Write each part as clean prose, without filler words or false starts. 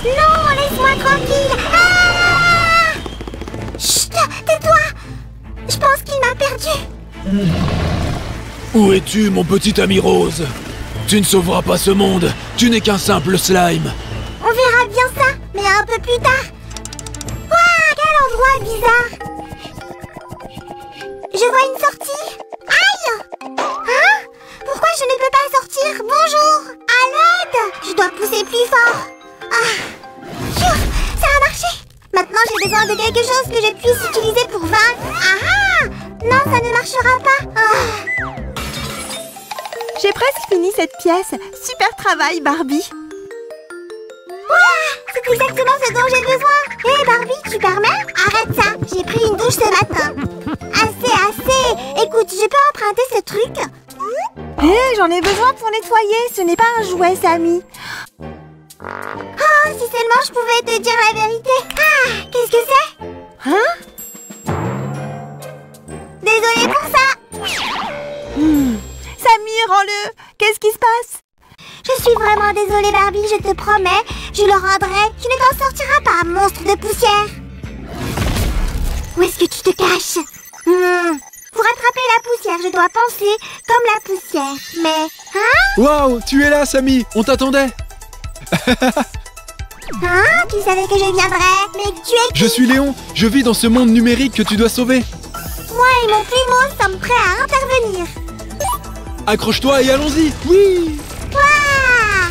Non, laisse-moi tranquille. Ah! Chut, tais-toi. Je pense qu'il m'a perdu. Où es-tu, mon petit ami Rose? Tu ne sauveras pas ce monde. Tu n'es qu'un simple slime. On verra bien ça, mais un peu plus tard. Waouh, quel endroit bizarre. Je vois une sortie. Aïe! Hein? Pourquoi je ne peux pas sortir? Bonjour! À l'aide! Je dois pousser plus fort. Ah! Pfiou, ça a marché! Maintenant, j'ai besoin de quelque chose que je puisse utiliser pour vaincre. Ah ah! Non, ça ne marchera pas. Ah. J'ai presque fini cette pièce. Super travail, Barbie. Ouah, c'est exactement ce dont j'ai besoin. Hé Barbie, tu permets? Arrête ça, j'ai pris une douche ce matin. Assez. Écoute, je peux emprunter ce truc? Hé, j'en ai besoin pour nettoyer. Ce n'est pas un jouet, Sammy. Oh, si seulement je pouvais te dire la vérité. Ah, qu'est-ce que c'est? Hein? Désolée pour ça. Sammy, rends-le. Qu'est-ce qui se passe? Je suis vraiment désolée Barbie, je te promets. Je le rendrai. Tu ne t'en sortiras pas, monstre de poussière. Où est-ce que tu te caches? Pour attraper la poussière, je dois penser comme la poussière. Mais... Hein? Waouh, tu es là, Sammy. On t'attendait. Hein? Tu savais que je viendrais? Mais tu es qui? Je suis Léon. Je vis dans ce monde numérique que tu dois sauver. Moi et mon plumeau sommes prêts à intervenir. Accroche-toi et allons-y. Oui. Ouah!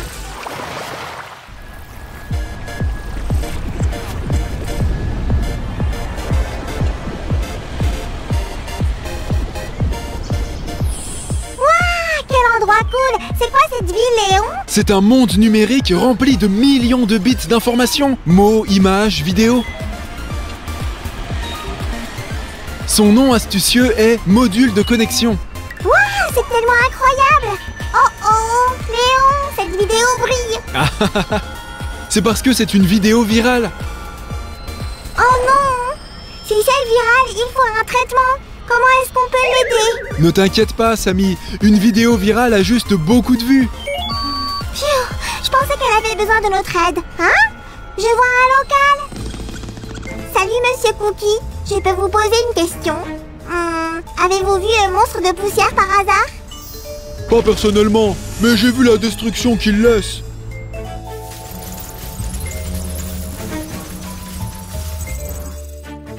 Quel endroit cool! C'est quoi cette ville, Léon? C'est un monde numérique rempli de millions de bits d'informations. Mots, images, vidéos. Son nom astucieux est module de connexion. Waouh, c'est tellement incroyable! Oh, Léon, cette vidéo brille! C'est parce que c'est une vidéo virale. Oh non! Si c'est viral, il faut un traitement. Comment est-ce qu'on peut l'aider? Ne t'inquiète pas, Sammy. Une vidéo virale a juste beaucoup de vues. Pfiou, je pensais qu'elle avait besoin de notre aide. Hein? Je vois un local. Salut, Monsieur Cookie. Je peux vous poser une question? Avez-vous vu un monstre de poussière par hasard? Pas personnellement, mais j'ai vu la destruction qu'il laisse.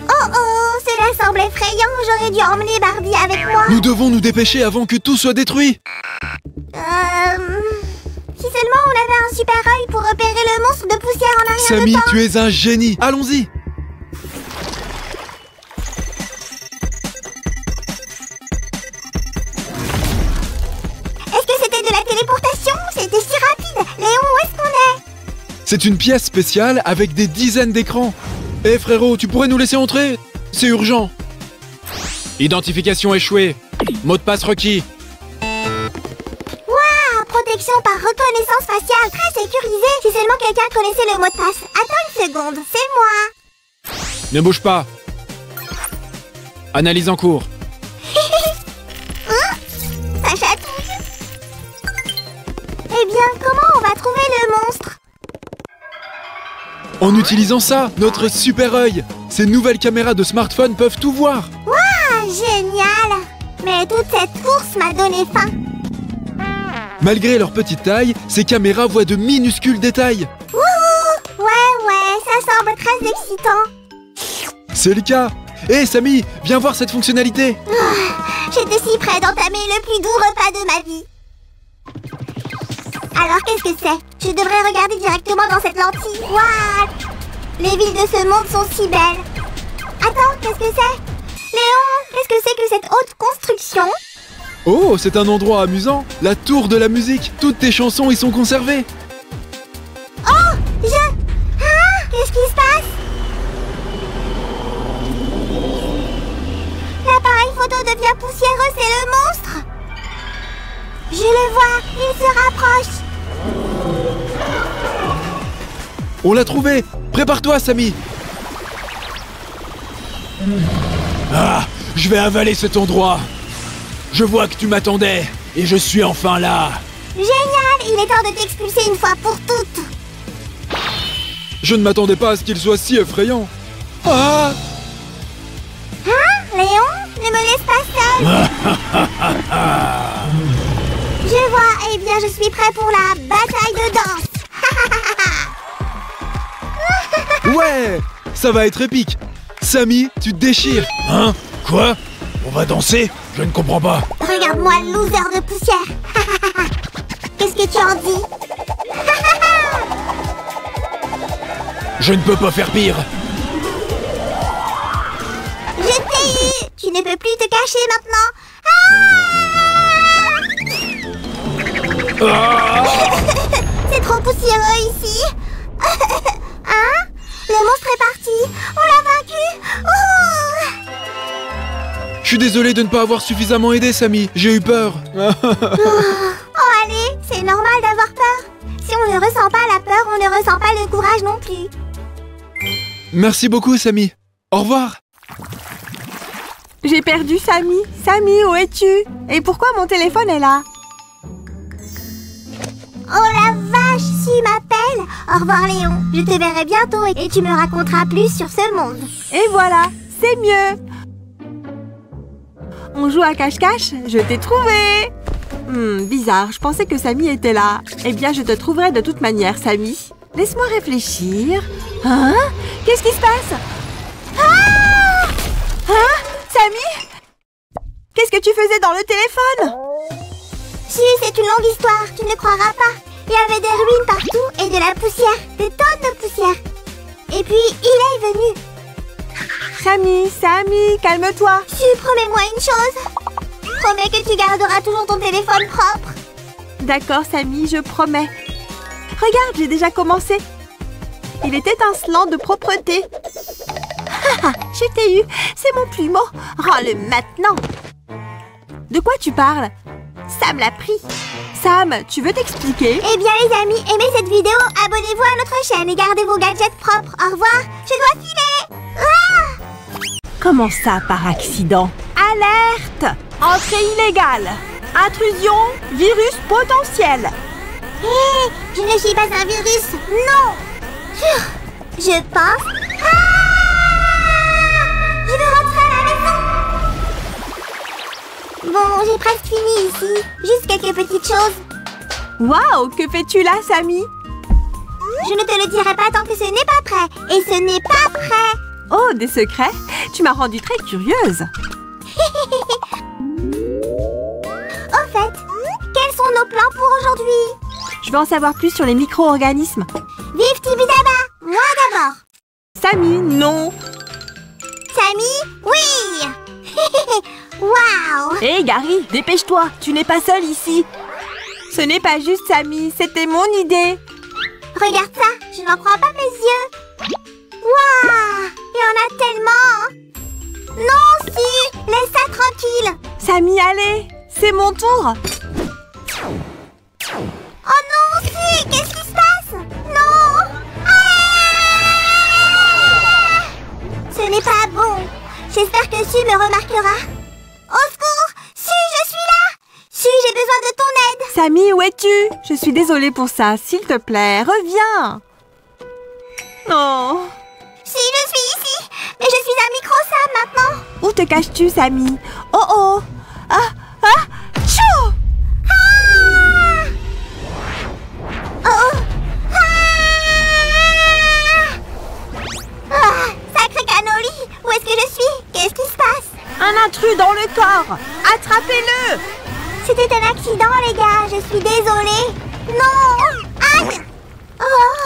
Oh, cela semble effrayant. J'aurais dû emmener Barbie avec moi. Nous devons nous dépêcher avant que tout soit détruit. Si seulement on avait un super œil pour repérer le monstre de poussière en arrière Sammy, de temps. tu es un génie. Allons-y. Est-ce que c'était de la téléportation? C'était si rapide. Léon, où est-ce qu'on est? C'est une pièce spéciale avec des dizaines d'écrans. Hé frérot, tu pourrais nous laisser entrer? C'est urgent. Identification échouée. Mot de passe requis. Waouh, protection par reconnaissance faciale, très sécurisée. Si seulement quelqu'un connaissait le mot de passe. Attends une seconde, c'est moi. Ne bouge pas. Analyse en cours. Ça chatouille. Eh bien, comment on va trouver le monstre? En utilisant ça, notre super œil. Ces nouvelles caméras de smartphone peuvent tout voir. Waouh, génial. Mais toute cette course m'a donné faim. Malgré leur petite taille, ces caméras voient de minuscules détails. Wouhou. Ouais, ça semble très excitant. C'est le cas. Hé Sammy, viens voir cette fonctionnalité. J'étais si près d'entamer le plus doux repas de ma vie. Alors qu'est-ce que c'est? Je devrais regarder directement dans cette lentille. Waouh! Les villes de ce monde sont si belles. Attends, qu'est-ce que c'est? Léon, qu'est-ce que c'est que cette haute construction? Oh, c'est un endroit amusant. La tour de la musique. Toutes tes chansons y sont conservées. Oh! Qu'est-ce qui se passe? L'appareil photo devient poussiéreux, c'est le monstre! Je le vois, il se rapproche. On l'a trouvé. Prépare-toi, Sammy. Ah, je vais avaler cet endroit. Je vois que tu m'attendais et je suis enfin là. Génial, il est temps de t'expulser une fois pour toutes. Je ne m'attendais pas à ce qu'il soit si effrayant. Ah! Léon, ne me laisse pas seul. Je vois, eh bien je suis prêt pour la bataille de danse. Ouais! Ça va être épique. Samy, tu te déchires. Hein? Quoi? On va danser? Je ne comprends pas. Regarde-moi, loser de poussière. Qu'est-ce que tu en dis? Je ne peux pas faire pire. Je t'ai eu. Tu ne peux plus te cacher maintenant. C'est trop poussiéreux ici. Hein? Le monstre est parti. On l'a vaincu. Oh! Je suis désolé de ne pas avoir suffisamment aidé, Samy. J'ai eu peur. Oh, allez, c'est normal d'avoir peur. Si on ne ressent pas la peur, on ne ressent pas le courage non plus. Merci beaucoup, Samy. Au revoir. J'ai perdu Samy. Samy, où es-tu? Et pourquoi mon téléphone est là? Oh la vache, Su m'appelle. Au revoir Léon, je te verrai bientôt et tu me raconteras plus sur ce monde. Et voilà, c'est mieux. On joue à cache-cache? Je t'ai trouvé. Bizarre, je pensais que Samy était là. Eh bien, je te trouverai de toute manière, Samy. Laisse-moi réfléchir. Hein? Qu'est-ce qui se passe? Ah! Hein? Samy? Qu'est-ce que tu faisais dans le téléphone? Su, c'est une longue histoire, tu ne croiras pas. Il y avait des ruines partout et de la poussière, des tonnes de poussière. Et puis, il est venu. Samy, calme-toi. Su, promets-moi une chose. Promets que tu garderas toujours ton téléphone propre. D'accord, Samy, je promets. Regarde, j'ai déjà commencé. Il est étincelant de propreté. Je t'ai eu. C'est mon plumeau. Rends-le maintenant. De quoi tu parles? Sam l'a pris. Sam, tu veux t'expliquer? Eh bien les amis, aimez cette vidéo, abonnez-vous à notre chaîne et gardez vos gadgets propres. Au revoir, je dois filer. Ah! Comment ça, par accident? Alerte! Entrée illégale. Intrusion, virus potentiel. Hé, je ne suis pas un virus, non. Je pense... Ah! Je veux rentrer à la maison. Bon, j'ai presque fini ici. Juste quelques petites choses. Waouh, que fais-tu là, Samy? Je ne te le dirai pas tant que ce n'est pas prêt. Et ce n'est pas prêt. Oh, des secrets? Tu m'as rendue très curieuse. Au fait, quels sont nos plans pour aujourd'hui? Je veux en savoir plus sur les micro-organismes. Vive Tibidaba! Moi d'abord. Samy, non. Samy, oui. Waouh! Hé, Gary, dépêche-toi. Tu n'es pas seul ici. Ce n'est pas juste, Samy. C'était mon idée. Regarde ça, je n'en crois pas mes yeux. Waouh! Il y en a tellement. Non, si, laisse ça tranquille. Samy, allez. C'est mon tour. Oh non, si, qu'est-ce qui se passe? Non. Ah! Ce n'est pas bon. J'espère que Su me remarquera. Au secours! Su, je suis là! Su, j'ai besoin de ton aide! Samy, où es-tu? Je suis désolée pour ça. S'il te plaît, reviens. Oh. Si, je suis ici! Mais je suis un micro-Sam maintenant! Où te caches-tu, Samy? Oh oh. Ah, ah, tchou! Ah! Oh! Ah! Ah! Sacré cannoli! Où est-ce que je suis? Qu'est-ce qui se passe? Un intrus dans le corps. Attrapez-le. C'était un accident, les gars! Je suis désolée! Non! Aïe! Oh!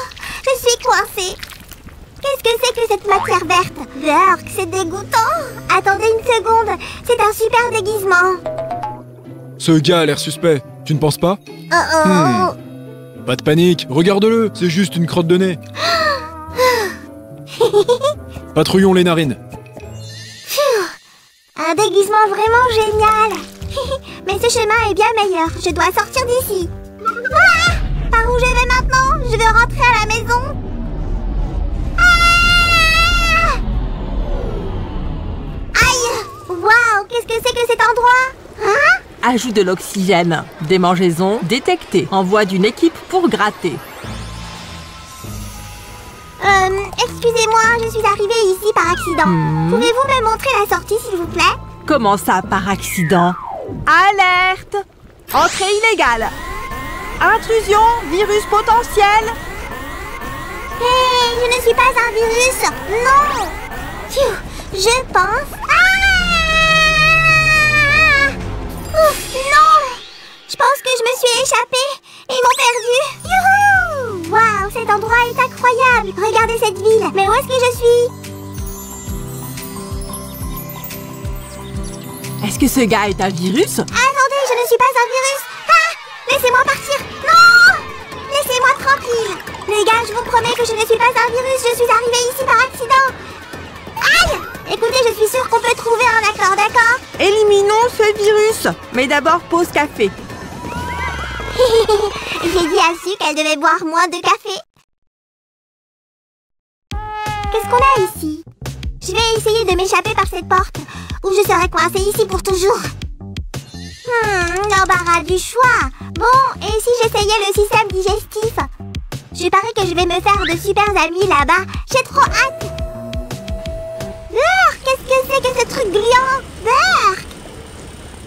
Je suis coincée! Qu'est-ce que c'est que cette matière verte? Burk, c'est dégoûtant! Attendez une seconde! C'est un super déguisement! Ce gars a l'air suspect. Tu ne penses pas? Oh! Pas de panique, regarde-le. C'est juste une crotte de nez. Patrouillons les narines. Un déguisement vraiment génial! Mais ce chemin est bien meilleur. Je dois sortir d'ici. Ah! Par où je vais maintenant? Je veux rentrer à la maison. Ah! Aïe! Waouh! Qu'est-ce que c'est que cet endroit? Hein? Ajout de l'oxygène. Démangeaison détectée. Envoi d'une équipe pour gratter. Excusez-moi, je suis arrivée ici par accident. Pouvez-vous me montrer la sortie, s'il vous plaît? Comment ça, par accident? Alerte! Entrée illégale! Intrusion, virus potentiel! Hé, je ne suis pas un virus. Non. Pfiou, je pense... Ouf, non. Je pense que je me suis échappée. Ils m'ont perdue. Youhou! Waouh, cet endroit est incroyable. Regardez cette ville. Mais où est-ce que je suis? Est-ce que ce gars est un virus? Attendez, je ne suis pas un virus. Ah, laissez-moi partir. Non. Laissez-moi tranquille. Les gars, je vous promets que je ne suis pas un virus. Je suis arrivée ici par accident. Aïe! Écoutez, je suis sûre qu'on peut trouver un accord, d'accord? Éliminons ce virus. Mais d'abord, pause café. J'ai dit à Su qu'elle devait boire moins de café. Qu'est-ce qu'on a ici? Je vais essayer de m'échapper par cette porte, ou je serai coincée ici pour toujours. L'embarras du choix. Bon, et si j'essayais le système digestif? Je parie que je vais me faire de super amis là-bas. J'ai trop hâte. Qu'est-ce que c'est que ce truc gluant? Burk!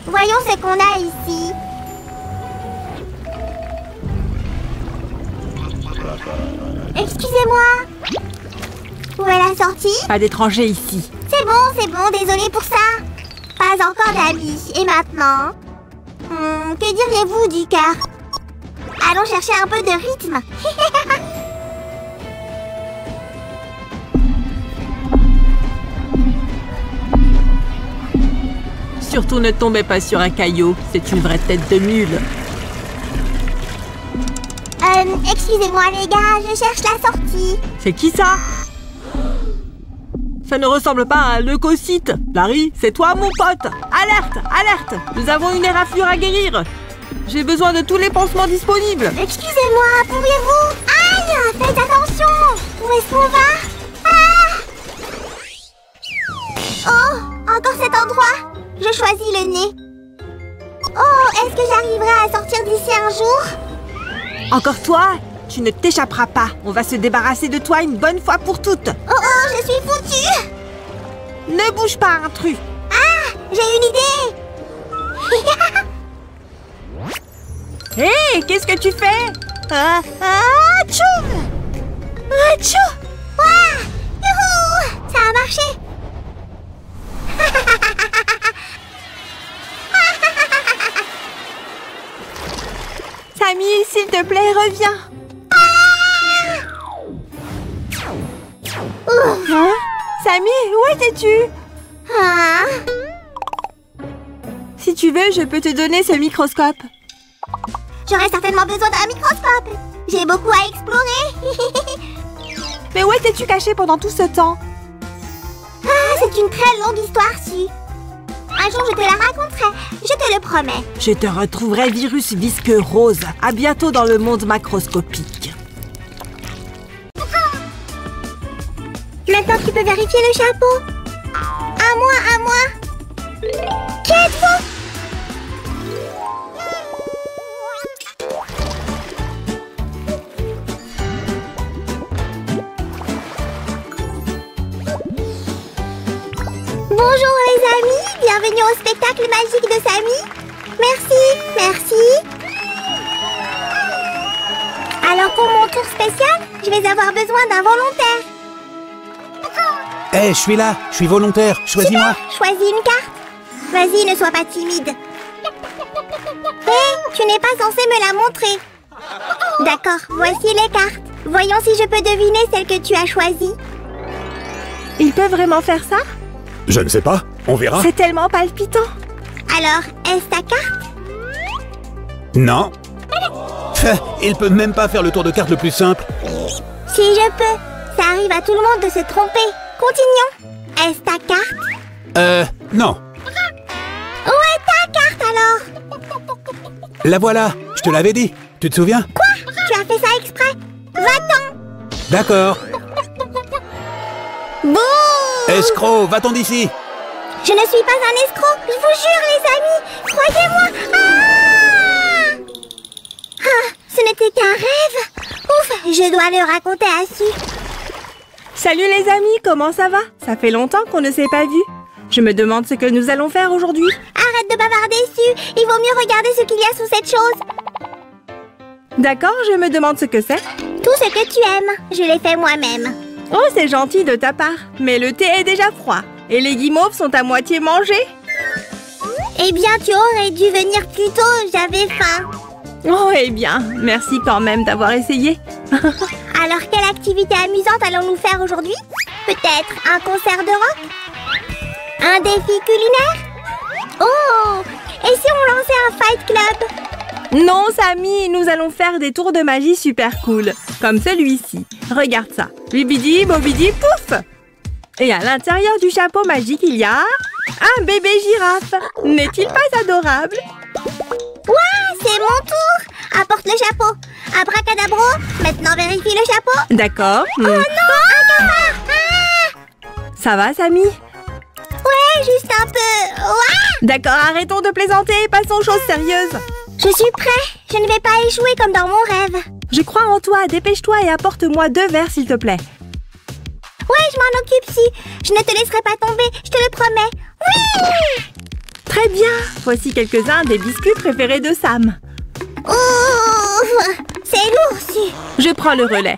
Voyons ce qu'on a ici. Excusez-moi. Où est la sortie? Pas d'étrangers ici. C'est bon, désolée pour ça. Pas encore d'amis. Et maintenant? Que diriez-vous du cœur? Allons chercher un peu de rythme. Surtout ne tombez pas sur un caillou. C'est une vraie tête de mule. Excusez-moi les gars, je cherche la sortie. C'est qui ça? Ça ne ressemble pas à un leucocyte. Larry, c'est toi mon pote. Alerte, alerte. Nous avons une éraflure à guérir. J'ai besoin de tous les pansements disponibles. Excusez-moi, pourriez-vous... Aïe, faites attention. Où est-ce qu'on va? Oh, encore cet endroit. Je choisis le nez. Oh, est-ce que j'arriverai à sortir d'ici un jour? Encore toi? Tu ne t'échapperas pas. On va se débarrasser de toi une bonne fois pour toutes. Oh, je suis foutue. Ne bouge pas, intrus. J'ai une idée. Hé, qu'est-ce que tu fais? Tchoum! Tchou! Ouah! Youhou! Ça a marché. Sammy, s'il te plaît, reviens. Hein? Sammy, où étais-tu? Si tu veux, je peux te donner ce microscope. J'aurais certainement besoin d'un microscope. J'ai beaucoup à explorer. Mais où étais-tu caché pendant tout ce temps? C'est une très longue histoire, Su. Un jour, je te la raconterai. Je te le promets. Je te retrouverai, virus visqueux rose. À bientôt dans le monde macroscopique. Maintenant, tu peux vérifier le chapeau. À moi. Qui êtes-vous? Bonjour les amis, bienvenue au spectacle magique de Sammy. Merci. Alors pour mon tour spécial, je vais avoir besoin d'un volontaire. Hé, je suis là, je suis volontaire, choisis-moi. Choisis une carte. Vas-y, ne sois pas timide. Hé, tu n'es pas censé me la montrer. D'accord, voici les cartes. Voyons si je peux deviner celle que tu as choisie. Il peut vraiment faire ça? Je ne sais pas, on verra. C'est tellement palpitant. Alors, est-ce ta carte? Non. Il peut même pas faire le tour de carte le plus simple. Si je peux. Ça arrive à tout le monde de se tromper. Continuons. Est-ce ta carte? Non. Où est ta carte alors? La voilà, je te l'avais dit. Tu te souviens? Quoi? Tu as fait ça exprès? Va-t'en! D'accord. Bouh! Escroc, va-t'en d'ici. Je ne suis pas un escroc, je vous jure les amis. Croyez-moi. Ce n'était qu'un rêve. Ouf, je dois le raconter à Su. Salut les amis, comment ça va? Ça fait longtemps qu'on ne s'est pas vus. Je me demande ce que nous allons faire aujourd'hui. Arrête de bavarder dessus. Il vaut mieux regarder ce qu'il y a sous cette chose. D'accord, je me demande ce que c'est. Tout ce que tu aimes, je l'ai fait moi-même. Oh, c'est gentil de ta part. Mais le thé est déjà froid. Et les guimauves sont à moitié mangés. Eh bien, tu aurais dû venir plus tôt, j'avais faim. Oh, eh bien, merci quand même d'avoir essayé. Alors, quelle activité amusante allons-nous faire aujourd'hui? Peut-être un concert de rock? Un défi culinaire? Oh! Et si on lançait un fight club? Non, Samy, nous allons faire des tours de magie super cool. Comme celui-ci. Regarde ça. Bibidi, bobidi, pouf! Et à l'intérieur du chapeau magique, il y a un bébé girafe. N'est-il pas adorable? Ouah, c'est mon tour! Apporte le chapeau. Abracadabro, maintenant vérifie le chapeau. D'accord. Oh non, un cafard! Ah! Ça va, Samy? Ouais, juste un peu. Ouah! D'accord, arrêtons de plaisanter, passons aux choses sérieuses. Je suis prêt. Je ne vais pas échouer comme dans mon rêve. Je crois en toi, dépêche-toi et apporte-moi 2 verres, s'il te plaît. Ouais, je m'en occupe si. Je ne te laisserai pas tomber, je te le promets. Oui! Très bien, voici quelques-uns des biscuits préférés de Sam. Ouf! C'est lourd, si. Je prends le relais.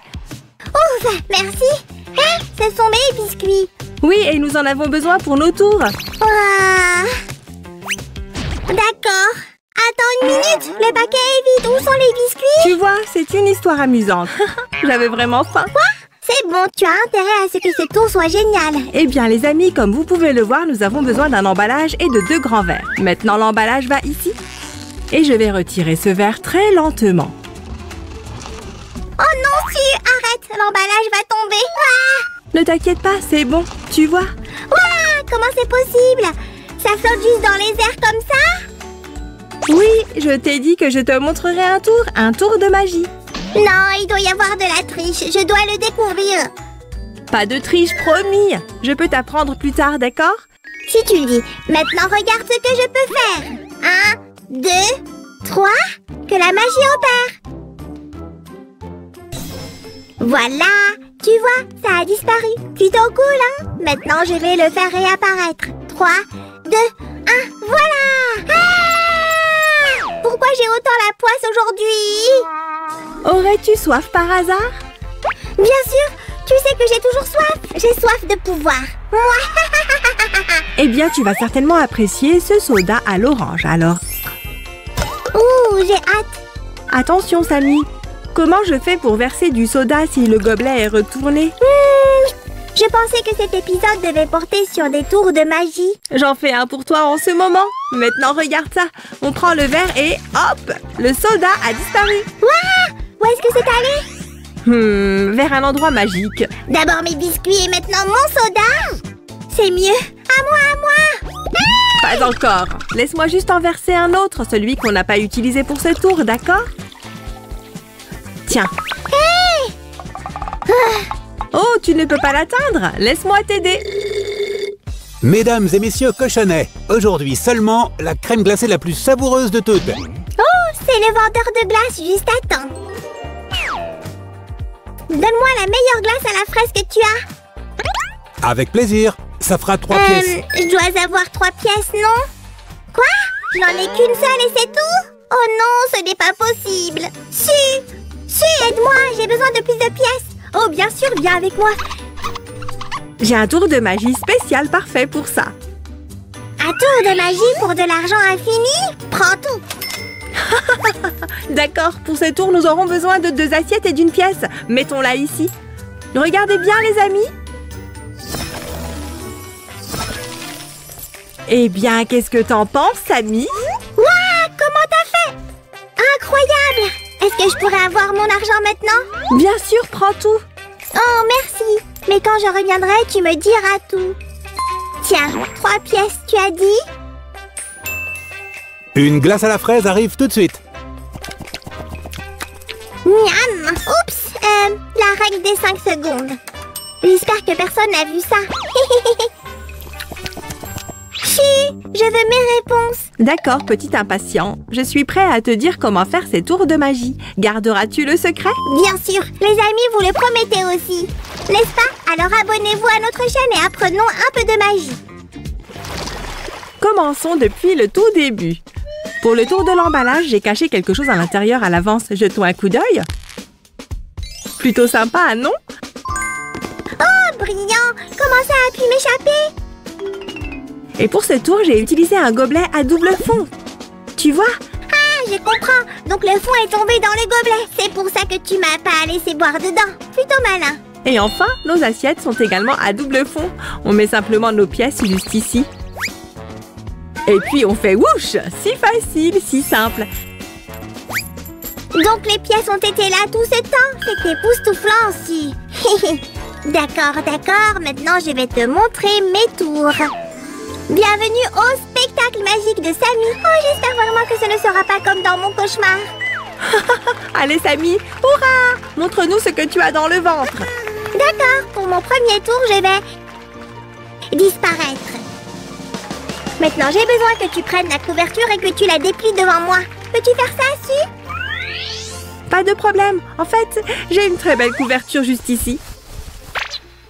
Ouf, merci. Hein, ce sont mes biscuits. Oui, et nous en avons besoin pour nos tours. Ah. D'accord. Attends une minute, le paquet est vide. Où sont les biscuits? Tu vois, c'est une histoire amusante. J'avais vraiment faim. Quoi? C'est bon, tu as intérêt à ce que ce tour soit génial. Eh bien, les amis, comme vous pouvez le voir, nous avons besoin d'un emballage et de 2 grands verres. Maintenant, l'emballage va ici. Et je vais retirer ce verre très lentement. Oh non, si, arrête, l'emballage va tomber. Ah! Ne t'inquiète pas, c'est bon, tu vois. Ouah, comment c'est possible? Ça flotte juste dans les airs comme ça? Oui, je t'ai dit que je te montrerai un tour de magie. Non, il doit y avoir de la triche, je dois le découvrir. Pas de triche, promis. Je peux t'apprendre plus tard, d'accord? Si tu le dis, maintenant regarde ce que je peux faire. 1, 2, 3, que la magie opère. Voilà, tu vois, ça a disparu. Plutôt cool, hein? Maintenant, je vais le faire réapparaître. 3, 2, 1, voilà! Ah! Pourquoi j'ai autant la poisse aujourd'hui? Aurais-tu soif par hasard? Bien sûr, tu sais que j'ai toujours soif. J'ai soif de pouvoir. Eh bien, tu vas certainement apprécier ce soda à l'orange, alors. Ouh, j'ai hâte. Attention, Samy. Comment je fais pour verser du soda si le gobelet est retourné? Je pensais que cet épisode devait porter sur des tours de magie. J'en fais un pour toi en ce moment. Maintenant, regarde ça. On prend le verre et hop, le soda a disparu. Ouah! Où est-ce que c'est allé? Vers un endroit magique. D'abord mes biscuits et maintenant mon soda? C'est mieux. À moi, à moi. Ah! Pas encore. Laisse-moi juste en verser un autre, celui qu'on n'a pas utilisé pour ce tour, d'accord? Tiens. Hey! Oh, tu ne peux pas l'atteindre. Laisse-moi t'aider. Mesdames et messieurs cochonnets, aujourd'hui seulement la crème glacée la plus savoureuse de toutes. Oh, c'est le vendeur de glace juste à temps. Donne-moi la meilleure glace à la fraise que tu as. Avec plaisir, ça fera 3 pièces. Je dois avoir 3 pièces, non? Quoi? Je n'en ai qu'une seule et c'est tout? Oh non, ce n'est pas possible. Si, aide-moi, j'ai besoin de plus de pièces. Oh, bien sûr, viens avec moi. J'ai un tour de magie spécial parfait pour ça. Un tour de magie pour de l'argent infini? Prends tout. D'accord, pour ce tour, nous aurons besoin de 2 assiettes et d'une pièce. Mettons-la ici. Regardez bien, les amis. Eh bien, qu'est-ce que t'en penses, Samy? Ouah, comment t'as fait? Incroyable! Est-ce que je pourrais avoir mon argent maintenant? Bien sûr, prends tout. Oh, merci. Mais quand je reviendrai, tu me diras tout. Tiens, 3 pièces, tu as dit? Une glace à la fraise arrive tout de suite. Miam! Oups! La règle des 5 secondes. J'espère que personne n'a vu ça. Chi! Oui, je veux mes réponses. D'accord, petit impatient. Je suis prêt à te dire comment faire ces tours de magie. Garderas-tu le secret? Bien sûr, les amis, vous le promettez aussi. N'est-ce pas? Alors abonnez-vous à notre chaîne et apprenons un peu de magie. Commençons depuis le tout début. Pour le tour de l'emballage, j'ai caché quelque chose à l'intérieur à l'avance. Jetons un coup d'œil. Plutôt sympa, non? Oh, brillant! Comment ça a pu m'échapper? Et pour ce tour, j'ai utilisé un gobelet à double fond. Tu vois? Ah, je comprends. Donc le fond est tombé dans le gobelet. C'est pour ça que tu m'as pas laissé boire dedans. Plutôt malin. Et enfin, nos assiettes sont également à double fond. On met simplement nos pièces juste ici. Et puis on fait whoosh! Si facile, si simple. Donc les pièces ont été là tout ce temps. C'est époustouflant aussi. D'accord, d'accord. Maintenant, je vais te montrer mes tours. Bienvenue au spectacle magique de Samy. Oh, j'espère vraiment que ce ne sera pas comme dans mon cauchemar. Allez, Samy, hurrah! Montre-nous ce que tu as dans le ventre. D'accord, pour mon premier tour, je vais disparaître. Maintenant, j'ai besoin que tu prennes la couverture et que tu la déplies devant moi. Peux-tu faire ça, Su? Pas de problème. En fait, j'ai une très belle couverture juste ici.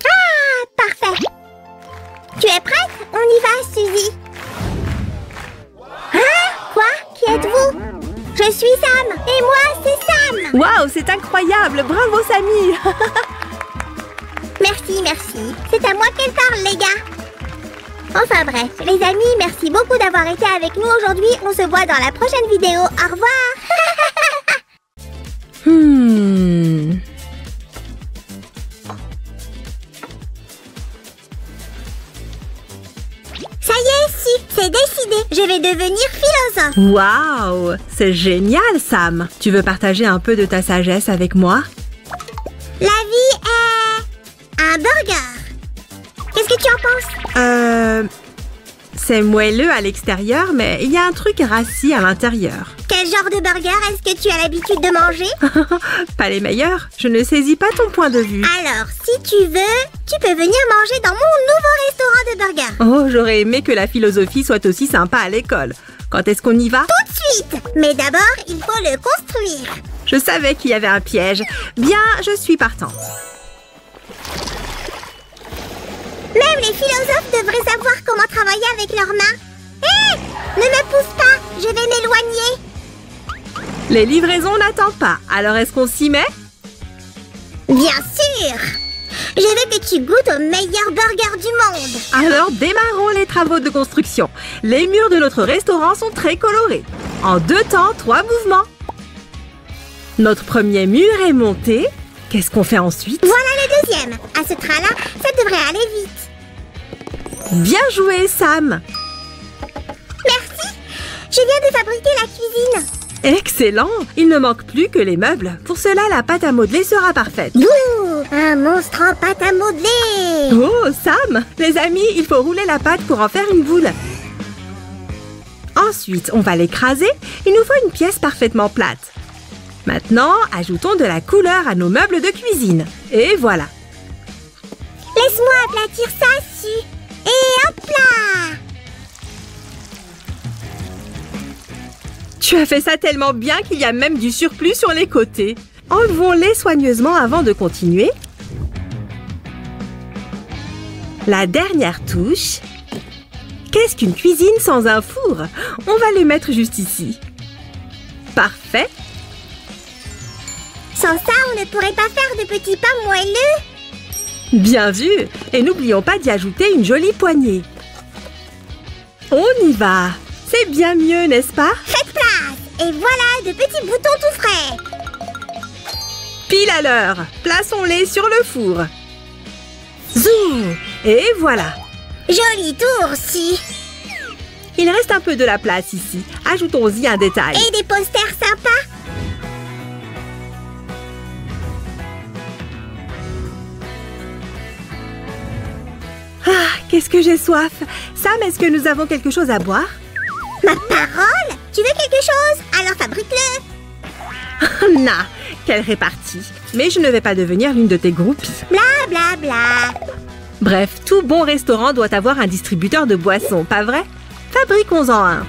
Ah, parfait. Tu es prête? On y va, Suzy. Hein? Quoi? Qui êtes-vous? Je suis Sam. Et moi, c'est Sam. Waouh, c'est incroyable. Bravo, Samy. Merci, merci. C'est à moi qu'elle parle, les gars. Enfin bref, les amis, merci beaucoup d'avoir été avec nous aujourd'hui. On se voit dans la prochaine vidéo. Au revoir. Ça y est, Si, c'est décidé. Je vais devenir philosophe. Waouh, c'est génial, Sam. Tu veux partager un peu de ta sagesse avec moi? La vie est un burger. Qu'est-ce que tu en penses? C'est moelleux à l'extérieur, mais il y a un truc rassis à l'intérieur. Quel genre de burger est-ce que tu as l'habitude de manger? Pas les meilleurs. Je ne saisis pas ton point de vue. Alors, si tu veux, tu peux venir manger dans mon nouveau restaurant de burgers. Oh, j'aurais aimé que la philosophie soit aussi sympa à l'école. Quand est-ce qu'on y va? Tout de suite. Mais d'abord, il faut le construire. Je savais qu'il y avait un piège. Bien, je suis partante. Même les philosophes devraient savoir comment travailler avec leurs mains. Hé! Ne me pousse pas, je vais m'éloigner. Les livraisons n'attendent pas. Alors est-ce qu'on s'y met? Bien sûr. Je veux que tu goûtes au meilleur burger du monde. Alors démarrons les travaux de construction. Les murs de notre restaurant sont très colorés. En 2 temps, 3 mouvements. Notre premier mur est monté. Qu'est-ce qu'on fait ensuite? Voilà le deuxième. À ce train-là, ça devrait aller vite. Bien joué, Sam. Merci. Je viens de fabriquer la cuisine. Excellent. Il ne manque plus que les meubles. Pour cela, la pâte à modeler sera parfaite. Bouh! Un monstre en pâte à modeler. Oh, Sam! Les amis, il faut rouler la pâte pour en faire une boule. Ensuite, on va l'écraser. Il nous faut une pièce parfaitement plate. Maintenant, ajoutons de la couleur à nos meubles de cuisine. Et voilà. Laisse-moi aplatir ça, Su. Et hop là! Tu as fait ça tellement bien qu'il y a même du surplus sur les côtés. Enlevons-les soigneusement avant de continuer. La dernière touche. Qu'est-ce qu'une cuisine sans un four? On va le mettre juste ici. Parfait. Sans ça, on ne pourrait pas faire de petits pains moelleux. Bien vu. Et n'oublions pas d'y ajouter une jolie poignée. On y va. C'est bien mieux, n'est-ce pas? Faites place. Et voilà de petits boutons tout frais. Pile à l'heure. Plaçons-les sur le four. Zoom. Et voilà. Joli tour, Si. Il reste un peu de la place ici. Ajoutons-y un détail. Et des posters sympas. Ah, qu'est-ce que j'ai soif. Sam, est-ce que nous avons quelque chose à boire? Ma parole? Tu veux quelque chose? Alors fabrique-le. Nah, quelle répartie. Mais je ne vais pas devenir l'une de tes groupies. Bla bla bla. Bref, tout bon restaurant doit avoir un distributeur de boissons, pas vrai? Fabriquons-en un.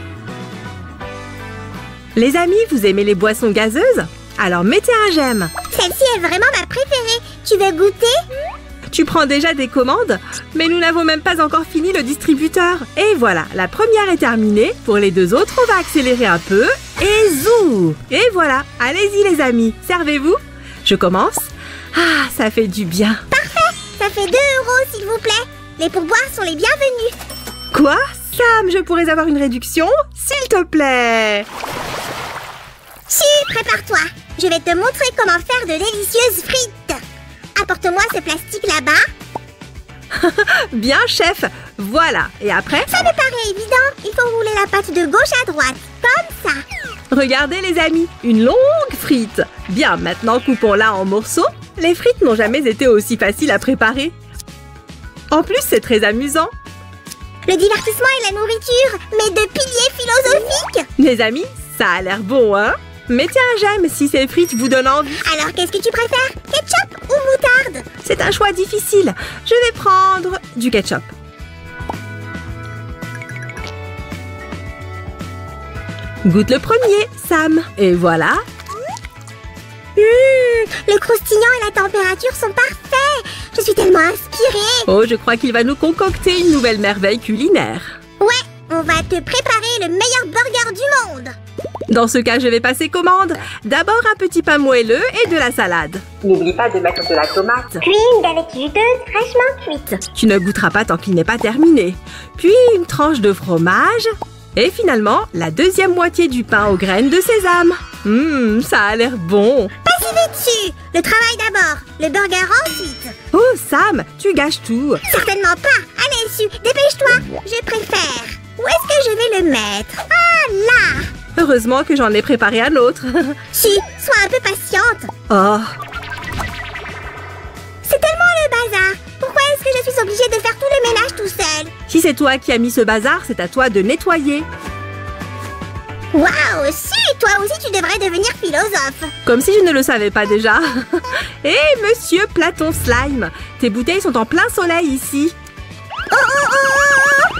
Les amis, vous aimez les boissons gazeuses? Alors mettez un j'aime. Celle-ci est vraiment ma préférée. Tu veux goûter? Tu prends déjà des commandes? Mais nous n'avons même pas encore fini le distributeur. Et voilà, la première est terminée. Pour les deux autres, on va accélérer un peu. Et zou! Et voilà, allez-y les amis, servez-vous. Je commence. Ah, ça fait du bien. Parfait. Ça fait 2 € s'il vous plaît. Les pourboires sont les bienvenus. Quoi? Sam, je pourrais avoir une réduction? S'il te plaît. Chut, prépare-toi. Je vais te montrer comment faire de délicieuses frites. Apporte-moi ce plastique là-bas. Bien, chef. Voilà. Et après? Ça me paraît évident. Il faut rouler la pâte de gauche à droite. Comme ça. Regardez les amis, une longue frite. Bien, maintenant coupons-la en morceaux. Les frites n'ont jamais été aussi faciles à préparer. En plus, c'est très amusant. Le divertissement et la nourriture, mes 2 piliers philosophiques. Les amis, ça a l'air bon, hein? Mettez un j'aime si ces frites vous donnent envie. Alors, qu'est-ce que tu préfères? Ketchup ou moutarde? C'est un choix difficile. Je vais prendre du ketchup. Goûte le premier, Sam. Et voilà. Le croustillant et la température sont parfaits. Je suis tellement inspirée. Oh, je crois qu'il va nous concocter une nouvelle merveille culinaire. Ouais, on va te préparer le meilleur burger du monde. Dans ce cas, je vais passer commande. D'abord un petit pain moelleux et de la salade. N'oublie pas de mettre de la tomate. Puis une galette juteuse fraîchement cuite. Tu ne goûteras pas tant qu'il n'est pas terminé. Puis une tranche de fromage. Et finalement, la deuxième moitié du pain aux graines de sésame. Ça a l'air bon. Pas si vite dessus. Le travail d'abord, le burger ensuite. Oh, Sam, tu gâches tout. Certainement pas. Allez, Su, dépêche-toi. Je préfère. Où est-ce que je vais le mettre? Ah, là. Heureusement que j'en ai préparé un autre. Su, sois un peu patiente. Oh, C'est tellement le bazar. Pourquoi est-ce que je suis obligée de faire tout le ménage tout seul? si c'est toi qui as mis ce bazar, c'est à toi de nettoyer. Waouh, Su, toi aussi tu devrais devenir philosophe. Comme si je ne le savais pas déjà. Hé, monsieur Platon Slime, tes bouteilles sont en plein soleil ici. Oh, oh, oh, oh, oh.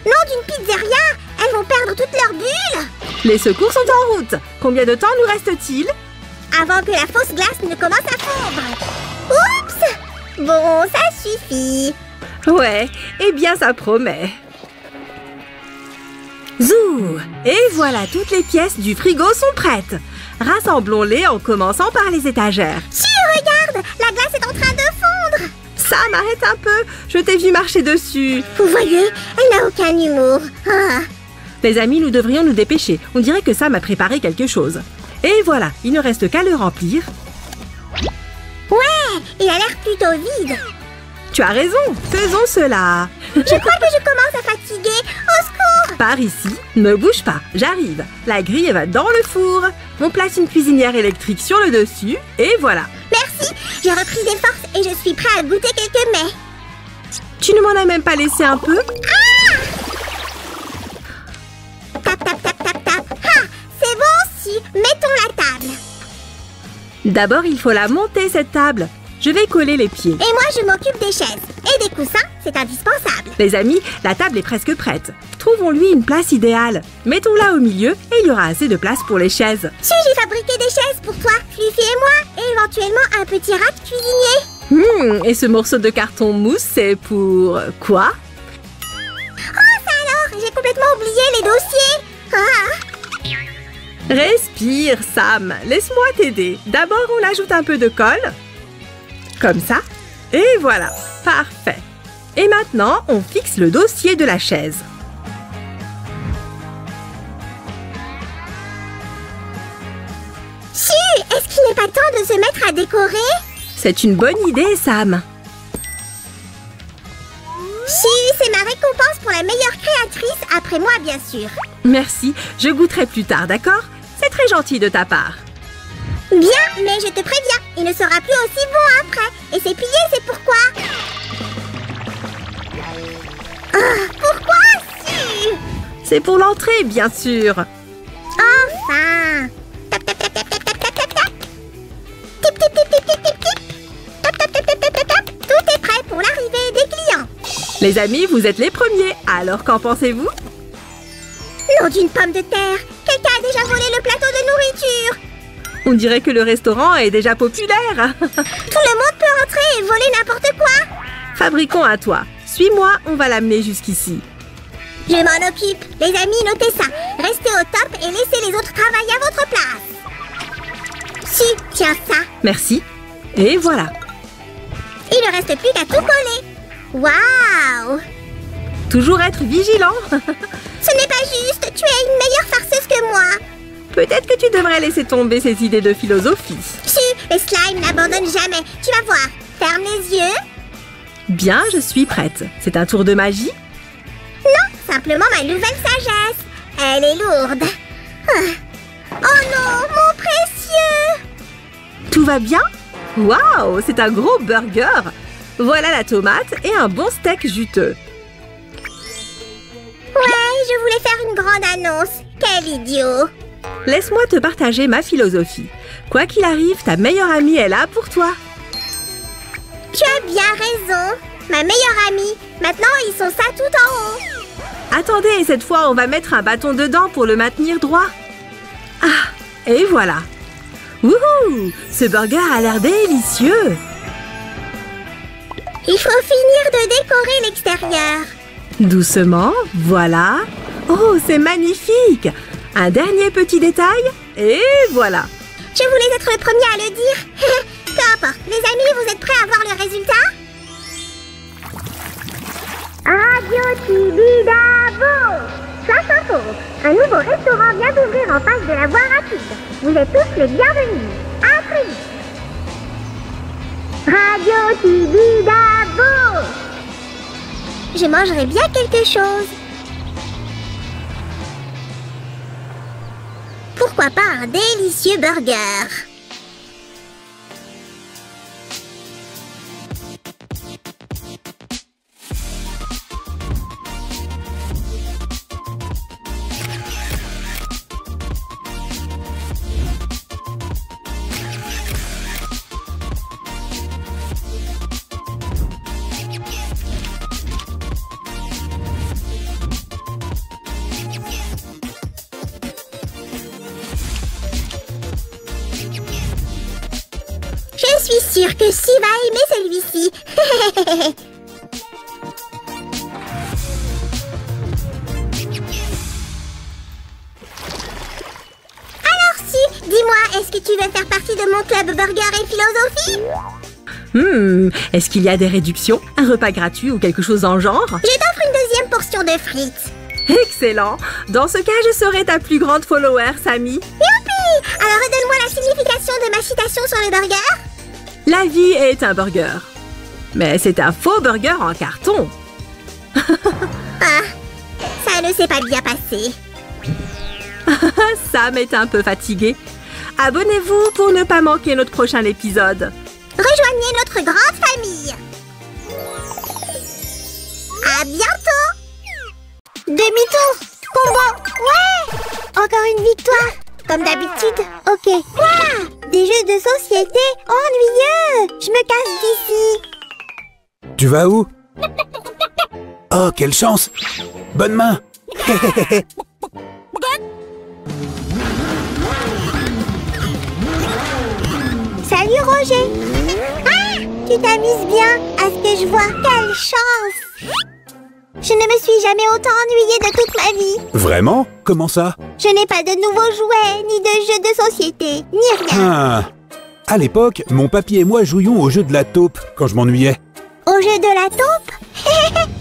Non, d'une pizzeria. Elles vont perdre toutes leurs bulles. Les secours sont en route. Combien de temps nous reste-t-il? Avant que la fausse glace ne commence à fondre. Oups. Bon, ça suffit. Ouais, eh bien ça promet. Zou! Et voilà, toutes les pièces du frigo sont prêtes. Rassemblons-les en commençant par les étagères. Su, regarde, la glace est en train de fondre. Sam, arrête un peu, je t'ai vu marcher dessus. Vous voyez, elle n'a aucun humour. Ah. Les amis, nous devrions nous dépêcher. On dirait que Sam a préparé quelque chose. Et voilà, il ne reste qu'à le remplir. Ouais, il a l'air plutôt vide. Tu as raison, faisons cela. Je crois que je commence à fatiguer. Au secours. Par ici, ne bouge pas, j'arrive. La grille va dans le four. On place une cuisinière électrique sur le dessus. Et voilà. Merci, j'ai repris des forces et je suis prêt à goûter quelques mets. Tu ne m'en as même pas laissé un peu? Tap, tap, tap, tap, tap. Ah, c'est bon, Si, mettons la table. D'abord, il faut la monter, cette table. Je vais coller les pieds. Et moi, je m'occupe des chaises. Et des coussins, c'est indispensable. Les amis, la table est presque prête. Trouvons-lui une place idéale. Mettons-la au milieu et il y aura assez de place pour les chaises. Si, j'ai fabriqué des chaises pour toi, Fluffy et moi, et éventuellement un petit rat de cuisinier. Et ce morceau de carton mousse, c'est pour quoi? Oh, ça alors, j'ai complètement oublié les dossiers. Ah. Respire, Sam. Laisse-moi t'aider. D'abord, on ajoute un peu de colle. Comme ça. Et voilà. Parfait. Et maintenant, on fixe le dossier de la chaise. Si, est-ce qu'il n'est pas temps de se mettre à décorer? C'est une bonne idée, Sam. Si, c'est ma récompense pour la meilleure créatrice, après moi, bien sûr. Merci. Je goûterai plus tard, d'accord? C'est très gentil de ta part. Bien, mais je te préviens, il ne sera plus aussi bon après. Et c'est pillé, c'est pourquoi. Pourquoi, Si? C'est pour l'entrée, bien sûr. Enfin. Tap, tap, tap, tap, tap, tap, tap, tap, tap. Tip, tip, tip, tip, tip, tip, tip. Tap, tap, tap, tap, tap, tap, tap. Tout est prêt pour l'arrivée des clients. Les amis, vous êtes les premiers. Alors, qu'en pensez-vous? Nom d'une pomme de terre! Quelqu'un a déjà volé le plateau de nourriture! On dirait que le restaurant est déjà populaire. Tout le monde peut entrer et voler n'importe quoi! Fabriquons un toit. Suis-moi, on va l'amener jusqu'ici. Je m'en occupe. Les amis, notez ça. Restez au top et laissez les autres travailler à votre place. Si, tiens ça. Merci. Et voilà. Il ne reste plus qu'à tout coller. Waouh! Toujours être vigilant. Ce n'est pas juste. Tu es une meilleure farceuse que moi. Peut-être que tu devrais laisser tomber ces idées de philosophie. Si, les slimes n'abandonnent jamais. Tu vas voir. Ferme les yeux. Bien, je suis prête. C'est un tour de magie? Non, simplement ma nouvelle sagesse. Elle est lourde. Oh non, mon précieux! Tout va bien? Waouh, c'est un gros burger. Voilà la tomate et un bon steak juteux. Ouais, je voulais faire une grande annonce. Quel idiot! Laisse-moi te partager ma philosophie. Quoi qu'il arrive, ta meilleure amie est là pour toi. Tu as bien raison. Ma meilleure amie. Maintenant, ils sont ça tout en haut. Attendez, cette fois, on va mettre un bâton dedans pour le maintenir droit. Ah, et voilà. Wouhou! Ce burger a l'air délicieux. Il faut finir de décorer l'extérieur. Doucement, voilà. Oh, c'est magnifique! Un dernier petit détail, et voilà. Je voulais être le premier à le dire. Peu importe. Les amis, vous êtes prêts à voir le résultat? Radio Tibidabo! Flash info. Un nouveau restaurant vient d'ouvrir en face de la voie rapide. Vous êtes tous les bienvenus. À très vite. Radio Tibidabo! Je mangerai bien quelque chose. Pourquoi pas un délicieux burger? Je suis sûre que Si va aimer celui-ci. Alors Si, dis-moi, est-ce que tu veux faire partie de mon club burger et philosophie? Est-ce qu'il y a des réductions, un repas gratuit ou quelque chose en genre? Je t'offre une deuxième portion de frites. Excellent! Dans ce cas, je serai ta plus grande follower, Sammy. Youpi! Alors redonne-moi la signification de ma citation sur le burger. La vie est un burger. Mais c'est un faux burger en carton. Ah, ça ne s'est pas bien passé. Sam est un peu fatigué. Abonnez-vous pour ne pas manquer notre prochain épisode. Rejoignez notre grande famille. À bientôt. Demi-tour. Combo. Ouais. Encore une victoire. Comme d'habitude. Ok. Wow. Des jeux de société ennuyeux. Je me casse d'ici. Tu vas où? Oh, quelle chance! Bonne main! Salut Roger. Ah, tu t'amuses bien, à ce que je vois. Quelle chance! Je ne me suis jamais autant ennuyée de toute ma vie. Vraiment? Comment ça? Je n'ai pas de nouveaux jouets, ni de jeux de société, ni rien. Ah. À l'époque, mon papy et moi jouions au jeu de la taupe quand je m'ennuyais. Au jeu de la taupe?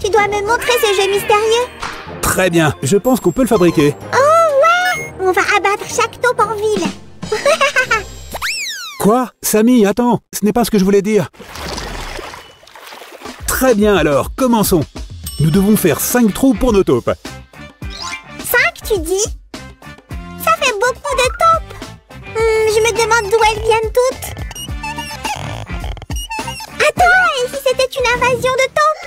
Tu dois me montrer ce jeu mystérieux. Très bien, je pense qu'on peut le fabriquer. Oh ouais! On va abattre chaque taupe en ville. Quoi? Sammy, attends, ce n'est pas ce que je voulais dire. Très bien alors, commençons. Nous devons faire 5 trous pour nos taupes. 5, tu dis? Ça fait beaucoup de taupes. Je me demande d'où elles viennent toutes. Attends, et si c'était une invasion de taupes?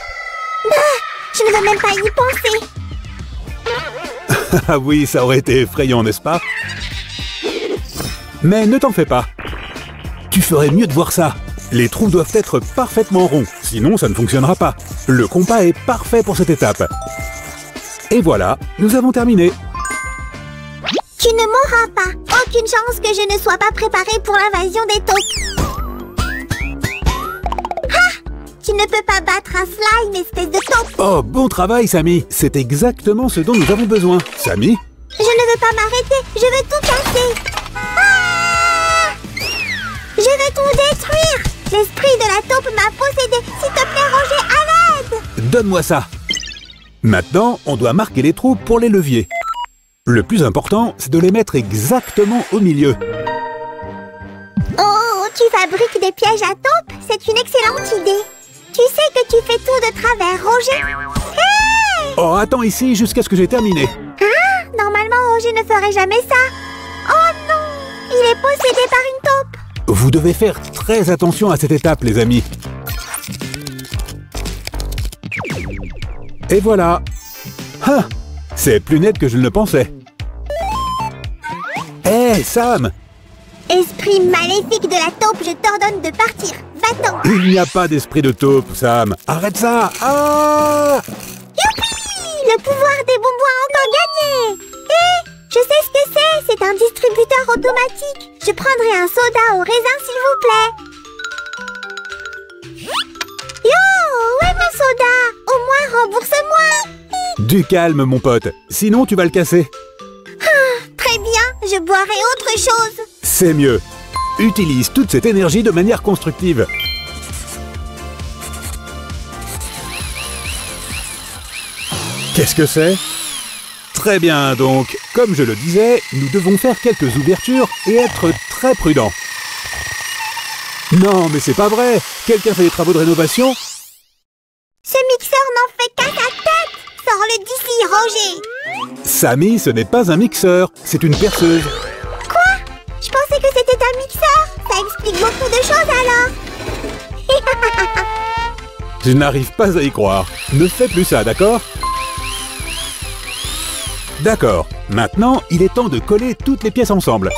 Ah, je ne veux même pas y penser. Ah oui, ça aurait été effrayant, n'est-ce pas? Mais ne t'en fais pas. Tu ferais mieux de voir ça. Les trous doivent être parfaitement ronds, sinon ça ne fonctionnera pas. Le compas est parfait pour cette étape. Et voilà, nous avons terminé. Tu ne mourras pas. Aucune chance que je ne sois pas préparée pour l'invasion des taupes. Ah! Tu ne peux pas battre un slime, espèce de taupe. Oh, bon travail, Sammy. C'est exactement ce dont nous avons besoin. Sammy? Je ne veux pas m'arrêter. Je veux tout casser. Ah! Je veux tout détruire. L'esprit de la taupe m'a possédé. S'il te plaît, Roger, à l'aide. Donne-moi ça. Maintenant, on doit marquer les trous pour les leviers. Le plus important, c'est de les mettre exactement au milieu. Oh, tu fabriques des pièges à taupes? C'est une excellente idée. Tu sais que tu fais tout de travers, Roger. Hey! Oh, attends ici jusqu'à ce que j'ai terminé. Ah, normalement, Roger ne ferait jamais ça. Oh non, il est possédé par une taupe. Vous devez faire très attention à cette étape, les amis. Et voilà. Ah, c'est plus net que je ne le pensais. Hé, Sam! Esprit maléfique de la taupe, je t'ordonne de partir. Va-t'en. Il n'y a pas d'esprit de taupe, Sam. Arrête ça! Ah! Youpi! Le pouvoir des bonbons a encore gagné. Hé, je sais ce que c'est. C'est un distributeur automatique. Je prendrai un soda au raisin, s'il vous plaît. Yo, où est mon soda? Au moins, rembourse-moi. Du calme, mon pote. Sinon, tu vas le casser. Très bien, je boirai autre chose. C'est mieux. Utilise toute cette énergie de manière constructive. Qu'est-ce que c'est? Très bien, donc, comme je le disais, nous devons faire quelques ouvertures et être très prudents. Non, mais c'est pas vrai. Quelqu'un fait des travaux de rénovation? Ce mixeur n'en fait qu'à sa tête. Sors-le d'ici, Roger. Sammy, ce n'est pas un mixeur, c'est une perceuse. Quoi? Je pensais que c'était un mixeur. Ça explique beaucoup de choses alors. Je n'arrive pas à y croire. Ne fais plus ça, d'accord? D'accord. Maintenant, il est temps de coller toutes les pièces ensemble.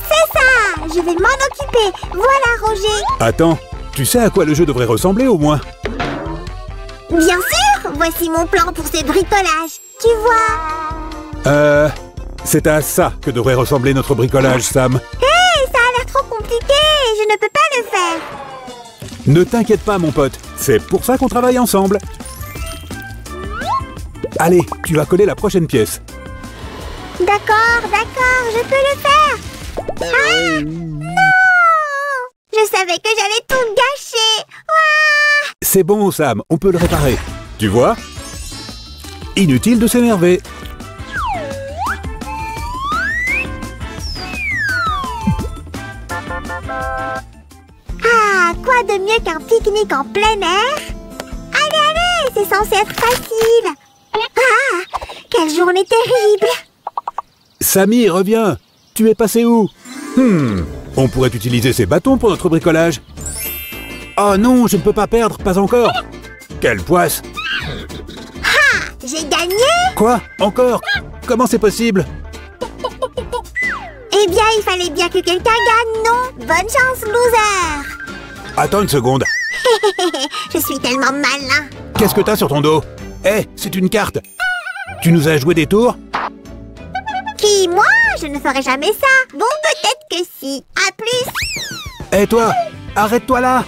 C'est ça. Je vais m'en occuper. Voilà, Roger. Attends, tu sais à quoi le jeu devrait ressembler au moins? Bien sûr. Voici mon plan pour ce bricolage. Tu vois? C'est à ça que devrait ressembler notre bricolage, Sam. Hé, ça a l'air trop compliqué. Je ne peux pas le faire. Ne t'inquiète pas, mon pote. C'est pour ça qu'on travaille ensemble. Allez, tu vas coller la prochaine pièce. D'accord, je peux le faire. Ah, non! Je savais que j'allais tout gâcher. Ouah! C'est bon, Sam, on peut le réparer. Tu vois? Inutile de s'énerver. Ah, quoi de mieux qu'un pique-nique en plein air? Allez, c'est censé être facile. Ah, quelle journée terrible. Sammy, reviens. Tu es passé où? On pourrait utiliser ces bâtons pour notre bricolage. Oh non, je ne peux pas perdre, pas encore. Quelle poisse! Ah, j'ai gagné. Quoi? Encore? Comment c'est possible? Eh bien, il fallait bien que quelqu'un gagne, non? Bonne chance, loser. Attends une seconde. Je suis tellement malin. Qu'est-ce que t'as sur ton dos? Hé, c'est une carte. Tu nous as joué des tours? Qui, moi? Je ne ferai jamais ça. Bon, peut-être que si. À plus. Hé toi, arrête-toi là.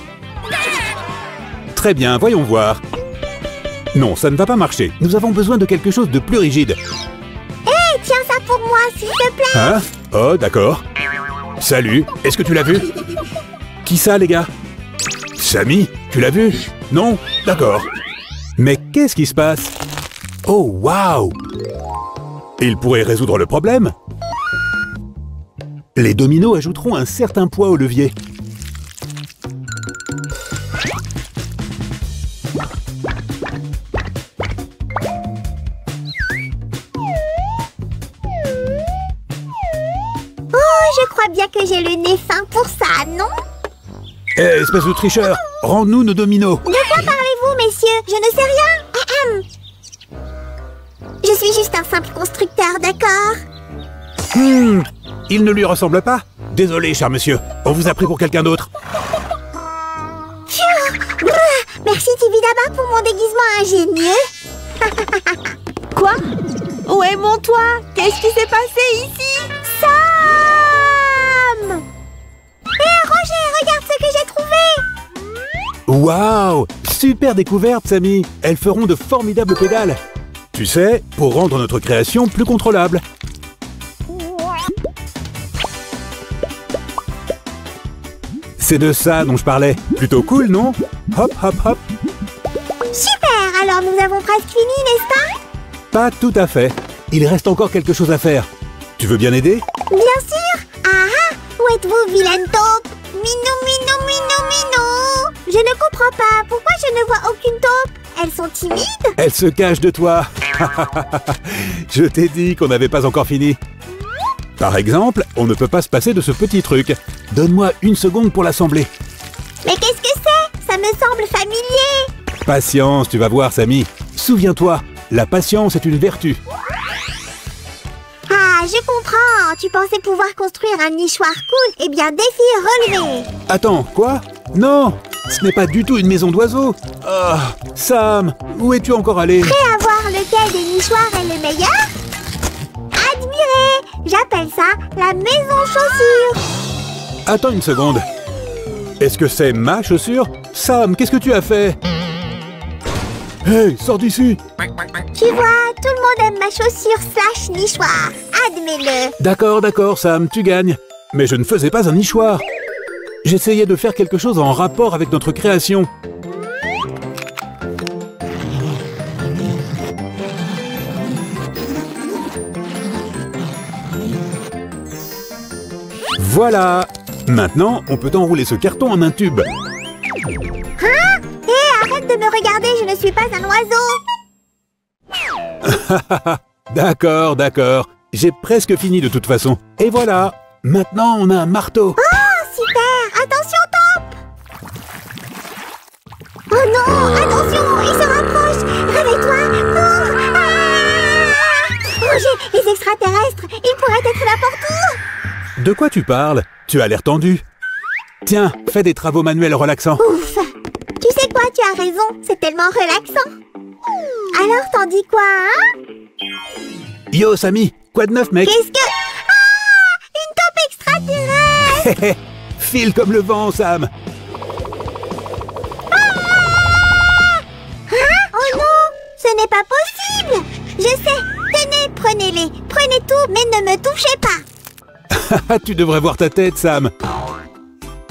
Très bien, voyons voir. Non, ça ne va pas marcher. Nous avons besoin de quelque chose de plus rigide. Hé, tiens ça pour moi, s'il te plaît. Hein? Oh, d'accord. Salut, est-ce que tu l'as vu? Qui ça, les gars? Sammy, tu l'as vu? Non? D'accord. Mais qu'est-ce qui se passe? Oh, waouh! Il pourrait résoudre le problème. Les dominos ajouteront un certain poids au levier. Je crois bien que j'ai le nez fin pour ça, non? Hé, espèce de tricheur, rends-nous nos dominos. De quoi parlez-vous, messieurs? Je ne sais rien. Je suis juste un simple constructeur, d'accord? Il ne lui ressemble pas? Désolé, cher monsieur, on vous a pris pour quelqu'un d'autre. Merci Tibidaba pour mon déguisement ingénieux. Quoi? Où est mon toit? Qu'est-ce qui s'est passé ici? Sam! Hé, Roger, regarde ce que j'ai trouvé! Waouh! Super découverte, Samy! Elles feront de formidables pédales. Tu sais, pour rendre notre création plus contrôlable. C'est de ça dont je parlais. Plutôt cool, non? Hop, hop, hop. Super! Alors nous avons presque fini, n'est-ce pas? Pas tout à fait. Il reste encore quelque chose à faire. Tu veux bien aider? Bien sûr! Ah ah! Où êtes-vous, vilaine taupe? Minou, minou, minou, minou! Je ne comprends pas. Pourquoi je ne vois aucune taupe? Elles sont timides? Elle se cache de toi. Je t'ai dit qu'on n'avait pas encore fini. Par exemple, on ne peut pas se passer de ce petit truc. Donne-moi une seconde pour l'assembler. Mais qu'est-ce que c'est? Ça me semble familier! Patience, tu vas voir, Samy. Souviens-toi, la patience est une vertu. Ah, je comprends. Tu pensais pouvoir construire un nichoir cool. Eh bien, défi relevé. Attends, quoi? Non, ce n'est pas du tout une maison d'oiseaux. Ah, Sam, où es-tu encore allé? Prêt à voir lequel des nichoirs est le meilleur? Admirez! J'appelle ça la maison chaussure. Attends une seconde. Est-ce que c'est ma chaussure? Sam, qu'est-ce que tu as fait? Hey, sors d'ici! Tu vois, tout le monde aime ma chaussure slash nichoir. Admets-le. D'accord, d'accord, Sam, tu gagnes. Mais je ne faisais pas un nichoir. J'essayais de faire quelque chose en rapport avec notre création. Voilà! Maintenant, on peut enrouler ce carton en un tube. Hein? Hé, arrête de me regarder, je ne suis pas un oiseau. D'accord, d'accord. J'ai presque fini de toute façon. Et voilà! Maintenant, on a un marteau. Oh, super! Attention, taupe! Oh non! Attention! Il se rapproche! Réveille-toi! Cours! Ah! Roger, les extraterrestres! Ils pourraient être n'importe où! De quoi tu parles? Tu as l'air tendu. Tiens, fais des travaux manuels relaxants. Ouf! Tu sais quoi, tu as raison, c'est tellement relaxant. Alors, t'en dis quoi, hein? Yo, Samy, quoi de neuf, mec? Qu'est-ce que... Ah! Une taupe extraterrestre! File comme le vent, Sam. Hein? Oh non! Ce n'est pas possible! Je sais! Tenez, prenez-les! Prenez tout, mais ne me touchez pas! Tu devrais voir ta tête, Sam.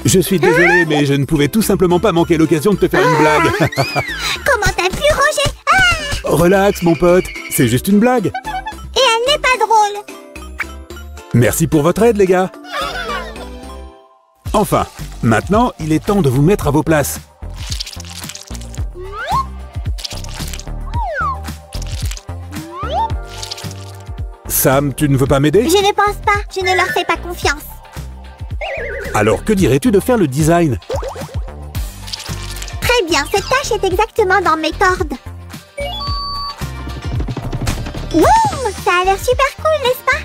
Je suis désolé, mais je ne pouvais tout simplement pas manquer l'occasion de te faire une blague. Comment t'as pu, Roger? Ah! Relax, mon pote, c'est juste une blague. Et elle n'est pas drôle! Merci pour votre aide, les gars. Enfin, maintenant, il est temps de vous mettre à vos places. Sam, tu ne veux pas m'aider? Je ne pense pas, je ne leur fais pas confiance. Alors, que dirais-tu de faire le design? Très bien, cette tâche est exactement dans mes cordes. Boum! Ça a l'air super cool, n'est-ce pas?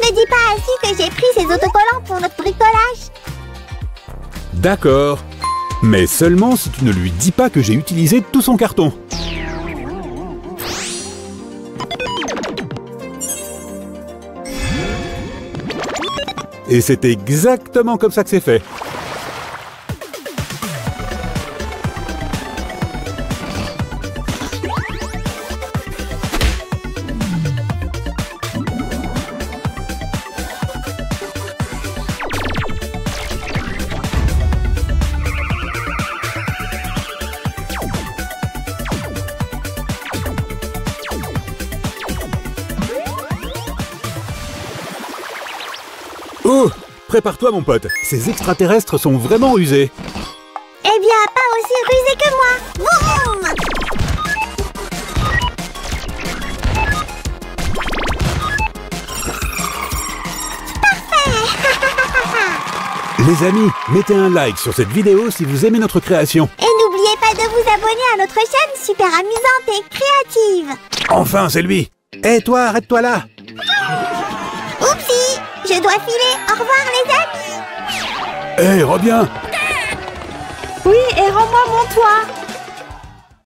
Ne dis pas ainsi que j'ai pris ces autocollants pour notre bricolage. D'accord. Mais seulement si tu ne lui dis pas que j'ai utilisé tout son carton. Et c'est exactement comme ça que c'est fait. Oh, prépare-toi mon pote, ces extraterrestres sont vraiment rusés. Eh bien, pas aussi rusé que moi. Boum! Parfait! Les amis, mettez un like sur cette vidéo si vous aimez notre création. Et n'oubliez pas de vous abonner à notre chaîne super amusante et créative. Enfin, c'est lui. Hé toi, arrête-toi là. Oupsie! Je dois filer. Au revoir les amis. Hé, reviens. Oui, et rends-moi mon toit.